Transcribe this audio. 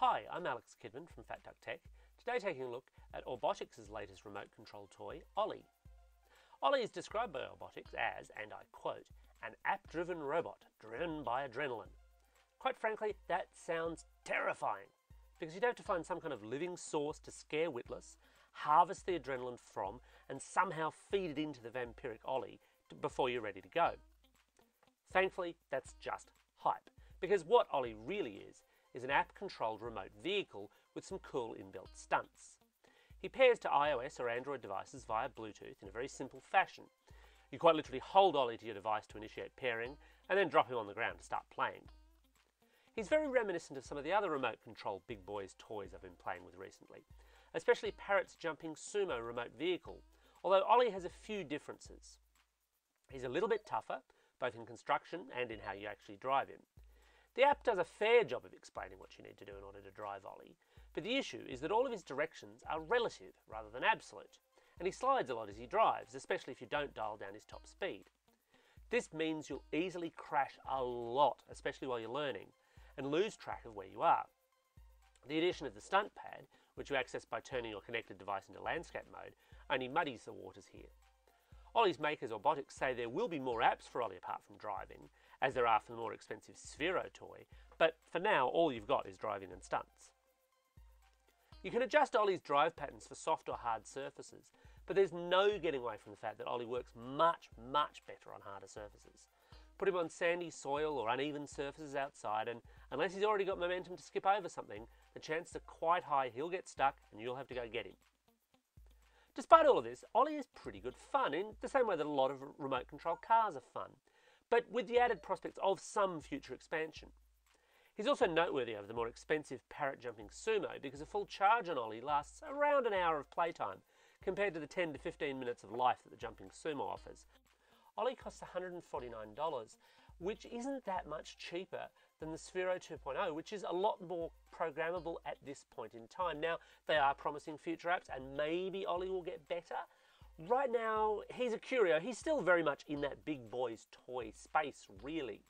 Hi, I'm Alex Kidman from Fat Duck Tech. Today taking a look at Orbotix's latest remote control toy, Ollie. Ollie is described by Orbotix as, and I quote, an app-driven robot driven by adrenaline. Quite frankly, that sounds terrifying, because you'd have to find some kind of living source to scare witless, harvest the adrenaline from, and somehow feed it into the vampiric Ollie before you're ready to go. Thankfully, that's just hype, because what Ollie really is an app-controlled remote vehicle with some cool inbuilt stunts. He pairs to iOS or Android devices via Bluetooth in a very simple fashion. You quite literally hold Ollie to your device to initiate pairing, and then drop him on the ground to start playing. He's very reminiscent of some of the other remote-controlled big boys toys I've been playing with recently, especially Parrot's jumping sumo remote vehicle, although Ollie has a few differences. He's a little bit tougher, both in construction and in how you actually drive him. The app does a fair job of explaining what you need to do in order to drive Ollie, but the issue is that all of his directions are relative rather than absolute, and he slides a lot as he drives, especially if you don't dial down his top speed. This means you'll easily crash a lot, especially while you're learning, and lose track of where you are. The addition of the stunt pad, which you access by turning your connected device into landscape mode, only muddies the waters here. Ollie's makers, Orbotix, say there will be more apps for Ollie apart from driving, as there are for the more expensive Sphero toy, but for now all you've got is driving and stunts. You can adjust Ollie's drive patterns for soft or hard surfaces, but there's no getting away from the fact that Ollie works much better on harder surfaces. Put him on sandy soil or uneven surfaces outside, and unless he's already got momentum to skip over something, the chances are quite high he'll get stuck and you'll have to go get him. Despite all of this, Ollie is pretty good fun, in the same way that a lot of remote control cars are fun, but with the added prospects of some future expansion. He's also noteworthy over the more expensive Parrot jumping sumo because a full charge on Ollie lasts around an hour of playtime compared to the 10 to 15 minutes of life that the jumping sumo offers. Ollie costs $149, which isn't that much cheaper than the Sphero 2.0, which is a lot more programmable at this point in time. Now, they are promising future apps, and maybe Ollie will get better. Right now, he's a curio. He's still very much in that big boys toy space, really.